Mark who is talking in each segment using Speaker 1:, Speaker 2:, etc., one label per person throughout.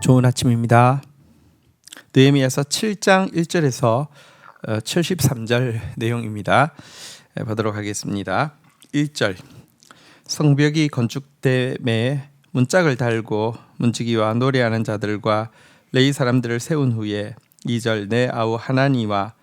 Speaker 1: 좋은 아침입니다. 느헤미야서 7장 1절에서 73절 내용입니다. 보도록 하겠습니다. 1절 성벽이 건축됨에 문짝을 달고 문지기와 노래하는 자들과 레위 사람들을 세운 후에 2절 내 아우 하나니와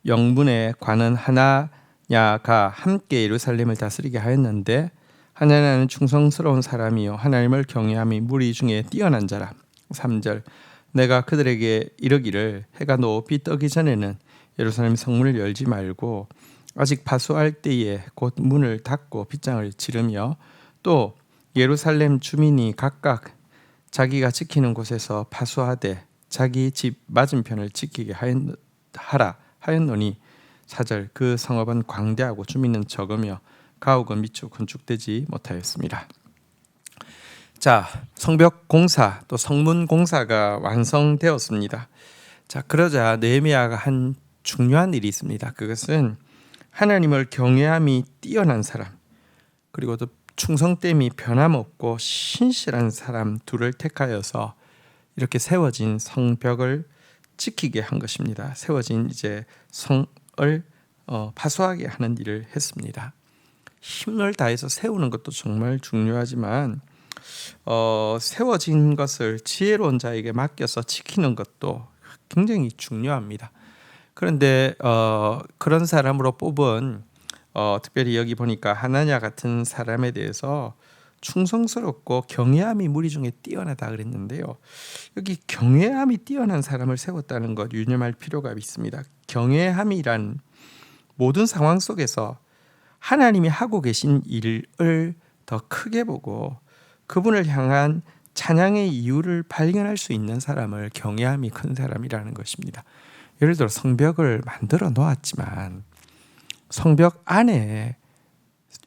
Speaker 1: 영분의 관은 하나냐가 함께 예루살렘을 다스리게 하였는데 하나냐는 충성스러운 사람이요 하나님을 경외함이 무리 중에 뛰어난 자라. 3절 내가 그들에게 이르기를 해가 높이 뜨기 전에는 예루살렘 성문을 열지 말고 아직 파수할 때에 곧 문을 닫고 빗장을 지르며 또 예루살렘 주민이 각각 자기가 지키는 곳에서 파수하되 자기 집 맞은편을 지키게 하라 하였노니 4절 그 성읍은 광대하고 주민은 적으며 가옥은 미처 건축되지 못하였습니다. 자, 성벽 공사 또 성문 공사가 완성되었습니다. 자, 그러자 느헤미야가 한 중요한 일이 있습니다. 그것은 하나님을 경외함이 뛰어난 사람 그리고 또 충성됨이 변함없고 신실한 사람 둘을 택하여서 이렇게 세워진 성벽을 지키게 한 것입니다. 세워진 이제 성을 파수하게 하는 일을 했습니다. 힘을 다해서 세우는 것도 정말 중요하지만 세워진 것을 지혜로운 자에게 맡겨서 지키는 것도 굉장히 중요합니다. 그런데 그런 사람으로 뽑은 특별히 여기 보니까 하나냐 같은 사람에 대해서 충성스럽고 경외함이 무리 중에 뛰어나다 그랬는데요. 여기 경외함이 뛰어난 사람을 세웠다는 것 유념할 필요가 있습니다. 경외함이란 모든 상황 속에서 하나님이 하고 계신 일을 더 크게 보고 그분을 향한 찬양의 이유를 발견할 수 있는 사람을 경외함이 큰 사람이라는 것입니다. 예를 들어 성벽을 만들어 놓았지만 성벽 안에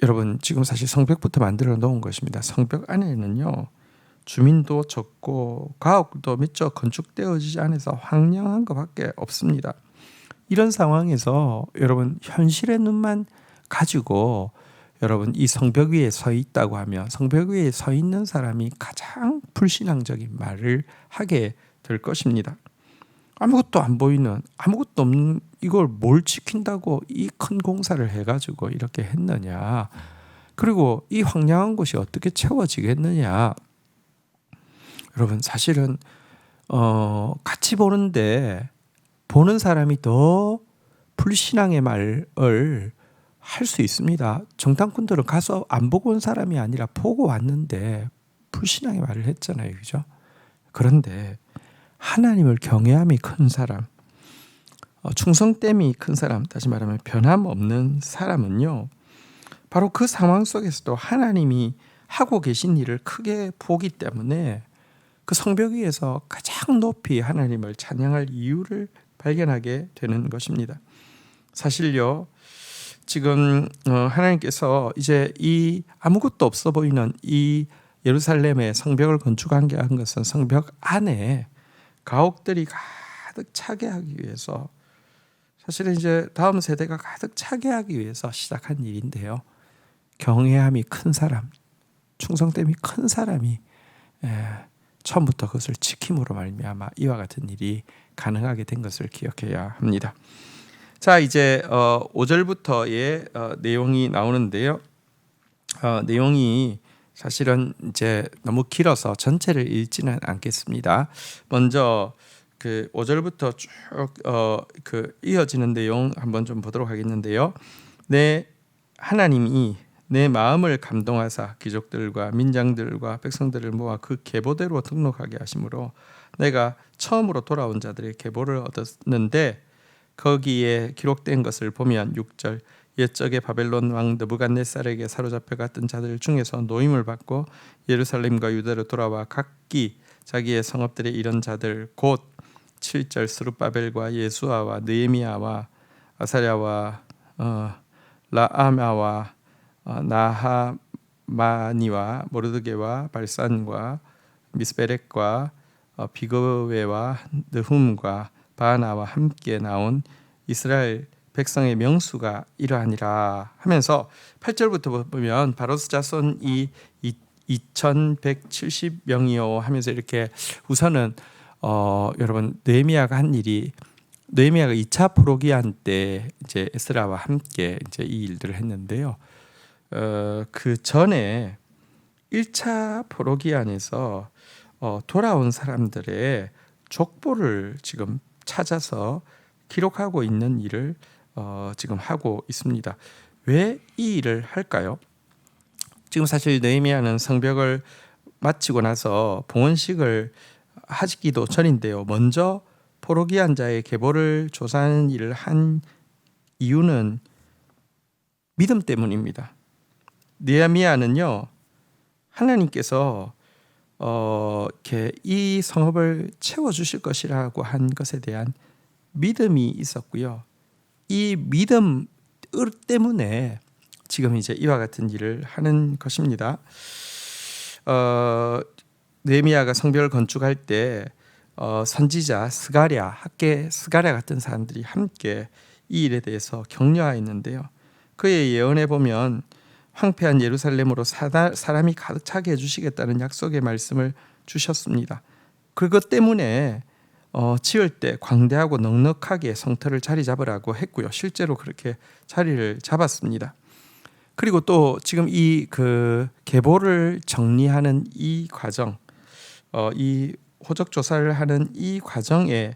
Speaker 1: 여러분 지금 사실 성벽부터 만들어 놓은 것입니다. 성벽 안에는요 주민도 적고 가옥도 미처 건축되어지지 않아서 황량한 것밖에 없습니다. 이런 상황에서 여러분 현실의 눈만 가지고 여러분 이 성벽 위에 서 있다고 하면 성벽 위에 서 있는 사람이 가장 불신앙적인 말을 하게 될 것입니다. 아무것도 안 보이는 아무것도 없는 이걸 뭘 지킨다고 이 큰 공사를 해가지고 이렇게 했느냐, 그리고 이 황량한 곳이 어떻게 채워지겠느냐. 여러분 사실은 같이 보는데 보는 사람이 더 불신앙의 말을 할 수 있습니다. 정탐꾼들은 가서 안 보고 온 사람이 아니라 보고 왔는데 불신앙의 말을 했잖아요, 그죠? 그런데 하나님을 경외함이 큰 사람, 충성됨이 큰 사람, 다시 말하면 변함없는 사람은요, 바로 그 상황 속에서도 하나님이 하고 계신 일을 크게 보기 때문에 그 성벽 위에서 가장 높이 하나님을 찬양할 이유를 발견하게 되는 것입니다. 사실요, 지금 하나님께서 이제 이 아무것도 없어 보이는 이 예루살렘의 성벽을 건축하게 한 것은 성벽 안에 가옥들이 가득 차게 하기 위해서, 사실은 이제 다음 세대가 가득 차게 하기 위해서 시작한 일인데요. 경외함이 큰 사람, 충성됨이 큰 사람이 처음부터 그것을 지킴으로 말미암아 이와 같은 일이 가능하게 된 것을 기억해야 합니다. 자, 이제 5절부터의 내용이 나오는데요. 내용이 사실은 이제 너무 길어서 전체를 읽지는 않겠습니다. 먼저 그 5절부터 쭉 이어지는 내용 한번 좀 보도록 하겠는데요. 내 하나님이 내 마음을 감동하사 귀족들과 민장들과 백성들을 모아 그 계보대로 등록하게 하심으로 내가 처음으로 돌아온 자들의 계보를 얻었는데 거기에 기록된 것을 보면 6절 옛적에 바벨론 왕 느부갓네살에게 사로잡혀 갔던 자들 중에서 노임을 받고 예루살렘과 유다로 돌아와 각기 자기의 성읍들에 이른 자들 곧 7절 스룹바벨과 예수아와 느헤미야와 아사랴와 라아마와 나하마니와 모르드게와 발산과 미스베렉과 비그웨와 느훔과 바나와 함께 나온 이스라엘 백성의 명수가 이러하니라 하면서 8절부터 보면 바로스 자손 이 2170명이요 하면서 이렇게 우선은 여러분 느헤미야가 한 일이 느헤미야가 2차 포로기한 때 이제 에스라와 함께 이제 이 일들을 했는데요. 그 전에 1차 포로기한에서 돌아온 사람들의 족보를 지금 찾아서 기록하고 있는 일을 지금 하고 있습니다. 왜 이 일을 할까요? 지금 사실 느헤미야는 성벽을 마치고 나서 봉헌식을 하기도 전인데요. 먼저 포로기한 자의 계보를 조사하는 일을 한 이유는 믿음 때문입니다. 느헤미야는요, 하나님께서 이렇게 이 성읍을 채워 주실 것이라고 한 것에 대한 믿음이 있었고요. 이 믿음 때문에 지금 이제 이와 같은 일을 하는 것입니다. 느헤미야가 성벽을 건축할 때 선지자 스가랴, 학계 스가랴 같은 사람들이 함께 이 일에 대해서 격려하였는데요. 그의 예언에 보면 황폐한 예루살렘으로 사람이 가득 차게 해주시겠다는 약속의 말씀을 주셨습니다. 그것 때문에 지을 때 광대하고 넉넉하게 성터를 자리 잡으라고 했고요. 실제로 그렇게 자리를 잡았습니다. 그리고 또 지금 이 계보를 정리하는 이 과정, 이 호적 조사를 하는 이 과정에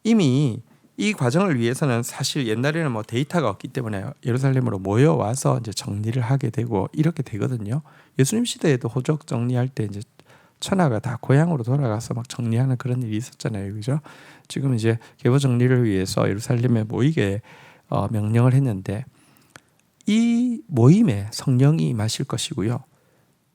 Speaker 1: 이미 이 과정을 위해서는 사실 옛날에는 뭐 데이터가 없기 때문에 예루살렘으로 모여와서 이제 정리를 하게 되고 이렇게 되거든요. 예수님 시대에도 호적 정리할 때 이제 천하가 다 고향으로 돌아가서 막 정리하는 그런 일이 있었잖아요, 그죠? 지금 이제 계보 정리를 위해서 예루살렘에 모이게 명령을 했는데 이 모임에 성령이 임하실 것이고요.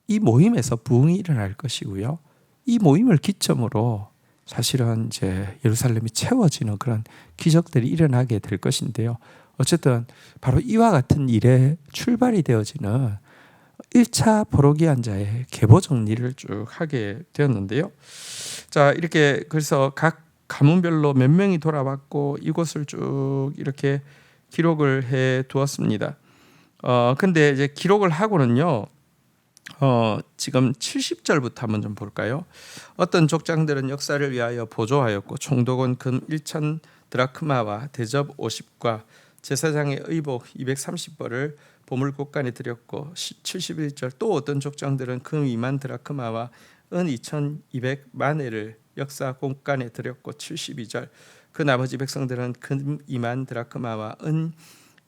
Speaker 1: 이 모임에서 부흥이 일어날 것이고요. 이 모임을 기점으로 사실은 이제 예루살렘이 채워지는 그런 기적들이 일어나게 될 것인데요. 어쨌든 바로 이와 같은 일에 출발이 되어지는 1차 포로기한 자의 계보 정리를 쭉 하게 되었는데요. 자, 이렇게 그래서 각 가문별로 몇 명이 돌아왔고 이곳을 쭉 이렇게 기록을 해 두었습니다. 근데 이제 기록을 하고는요. 지금 70절부터 한번 좀 볼까요? 어떤 족장들은 역사를 위하여 보조하였고 총독은 금 1천 드라크마와 대접 50과 제사장의 의복 230벌을 보물 곳간에 드렸고 71절 또 어떤 족장들은 금 2만 드라크마와 은 2,200만회를 역사 곳간에 드렸고 72절 그 나머지 백성들은 금 2만 드라크마와 은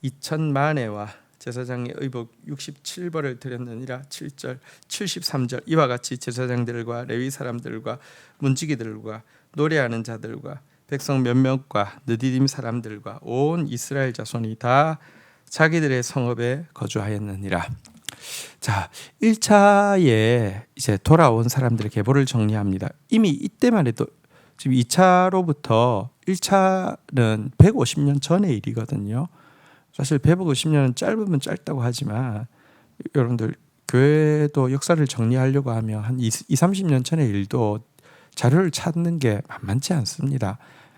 Speaker 1: 2,000만회와 제사장의 의복 67벌을 드렸느니라. 7절 73절 이와 같이 제사장들과 레위 사람들과 문지기들과 노래하는 자들과 백성 몇 명과 느디딤 사람들과 온 이스라엘 자손이 다 자기들의 성읍에 거주하였느니라. 자, 1차에 이제 돌아온 사람들의 계보를 정리합니다. 이미 이때만 해도 지금 2차로부터 1차는 150년 전의 일이거든요. 사실 150년은 짧으면 짧다고 하지만 여러분들 교회도 역사를 정리하려고 하면 한 30년 전의 일도 자료를 찾는 게 만만치 않습니다.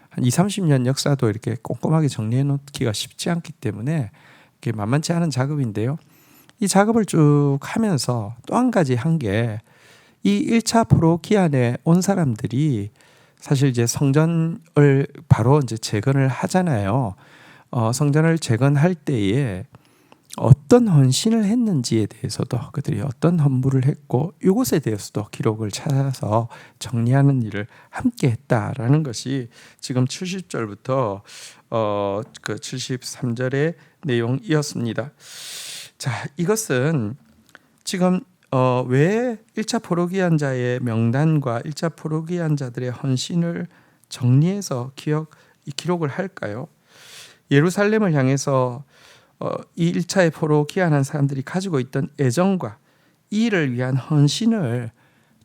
Speaker 1: 한 30년 역사도 이렇게 꼼꼼하게 정리해 놓기가 쉽지 않기 때문에 이게 만만치 않은 작업인데요. 이 작업을 쭉 하면서 또 한 가지 한 게 이 1차 포로기한에 온 사람들이 사실 이제 성전을 바로 이제 재건을 하잖아요. 성전을 재건할 때에 어떤 헌신을 했는지에 대해서도 그들이 어떤 헌물을 했고 이것에 대해서도 기록을 찾아서 정리하는 일을 함께 했다라는 것이 지금 70절부터 그 73절의 내용이었습니다. 자, 이것은 지금 왜 1차 포로기한 자의 명단과 1차 포로기한 자들의 헌신을 정리해서 기록을 할까요? 예루살렘을 향해서 이 1차의 포로 귀환한 사람들이 가지고 있던 애정과 이 일을 위한 헌신을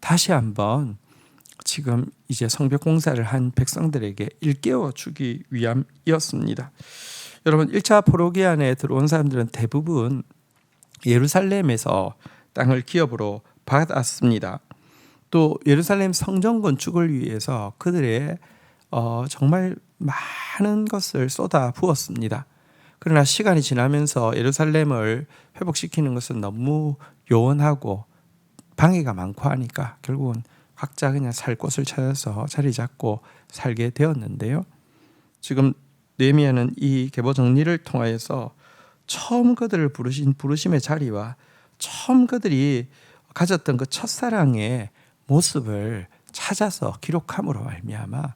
Speaker 1: 다시 한번 지금 이제 성벽 공사를 한 백성들에게 일깨워 주기 위함이었습니다. 여러분 1차 포로 귀환에 들어온 사람들은 대부분 예루살렘에서 땅을 기업으로 받았습니다. 또 예루살렘 성전 건축을 위해서 그들의 정말 많은 것을 쏟아 부었습니다. 그러나 시간이 지나면서 예루살렘을 회복시키는 것은 너무 요원하고 방해가 많고 하니까 결국은 각자 그냥 살 곳을 찾아서 자리 잡고 살게 되었는데요. 지금 느헤미야는 이 계보 정리를 통하여서 처음 그들을 부르신 부르심의 자리와 처음 그들이 가졌던 그 첫사랑의 모습을 찾아서 기록함으로 말미암아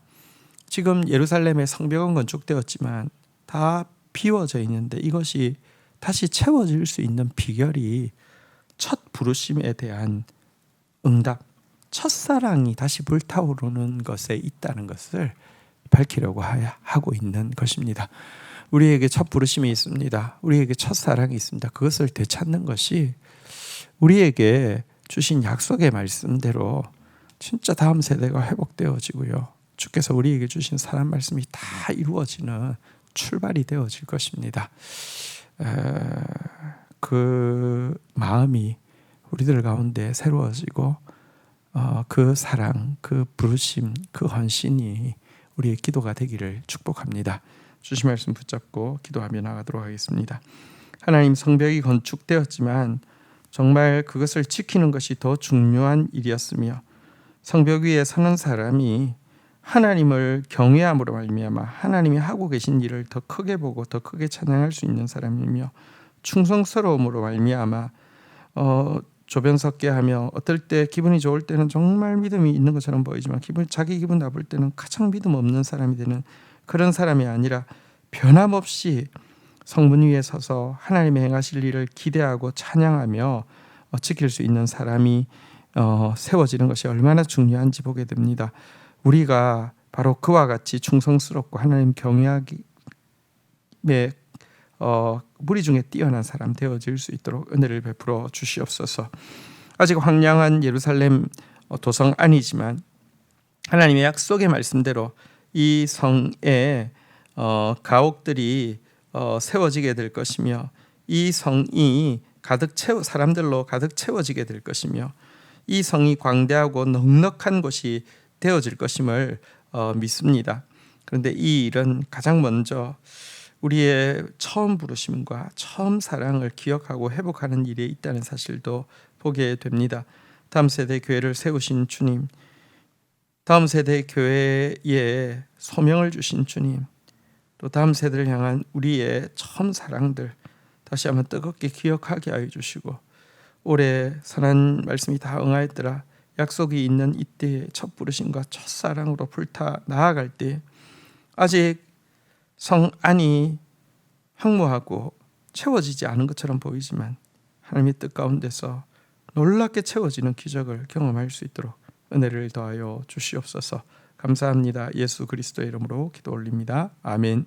Speaker 1: 지금 예루살렘의 성벽은 건축되었지만 다 비워져 있는데 이것이 다시 채워질 수 있는 비결이 첫 부르심에 대한 응답, 첫사랑이 다시 불타오르는 것에 있다는 것을 밝히려고 하고 있는 것입니다. 우리에게 첫 부르심이 있습니다. 우리에게 첫사랑이 있습니다. 그것을 되찾는 것이 우리에게 주신 약속의 말씀대로 진짜 다음 세대가 회복되어지고요. 주께서 우리에게 주신 사랑 말씀이 다 이루어지는 출발이 되어질 것입니다. 그 마음이 우리들 가운데 새로워지고 그 사랑, 그 부르심, 그 헌신이 우리의 기도가 되기를 축복합니다. 주신 말씀 붙잡고 기도하며 나가도록 하겠습니다. 하나님, 성벽이 건축되었지만 정말 그것을 지키는 것이 더 중요한 일이었으며 성벽 위에 서는 사람이 하나님을 경외함으로 말미암아 하나님이 하고 계신 일을 더 크게 보고 더 크게 찬양할 수 있는 사람이며 충성스러움으로 말미암아 조변 섞게 하며 어떨 때 기분이 좋을 때는 정말 믿음이 있는 것처럼 보이지만 자기 기분 나쁠 때는 가장 믿음 없는 사람이 되는 그런 사람이 아니라 변함없이 성문 위에 서서 하나님의 행하실 일을 기대하고 찬양하며 지킬 수 있는 사람이 세워지는 것이 얼마나 중요한지 보게 됩니다. 우리가 바로 그와 같이 충성스럽고 하나님 경외하기에 무리 중에 뛰어난 사람 되어질 수 있도록 은혜를 베풀어 주시옵소서. 아직 황량한 예루살렘 도성 아니지만 하나님의 약속의 말씀대로 이 성에 가옥들이 세워지게 될 것이며 이 성이 사람들로 가득 채워지게 될 것이며 이 성이 광대하고 넉넉한 곳이 되어질 것임을 믿습니다. 그런데 이 일은 가장 먼저 우리의 처음 부르심과 처음 사랑을 기억하고 회복하는 일에 있다는 사실도 보게 됩니다. 다음 세대 교회를 세우신 주님, 다음 세대 교회에 소명을 주신 주님, 또 다음 세대를 향한 우리의 처음 사랑들 다시 한번 뜨겁게 기억하게 하여 주시고 올해 선한 말씀이 다 응하였더라 약속이 있는 이때의 첫 부르심과 첫사랑으로 불타 나아갈 때 아직 성 안이 황무하고 채워지지 않은 것처럼 보이지만 하나님의 뜻 가운데서 놀랍게 채워지는 기적을 경험할 수 있도록 은혜를 더하여 주시옵소서. 감사합니다. 예수 그리스도의 이름으로 기도 올립니다. 아멘.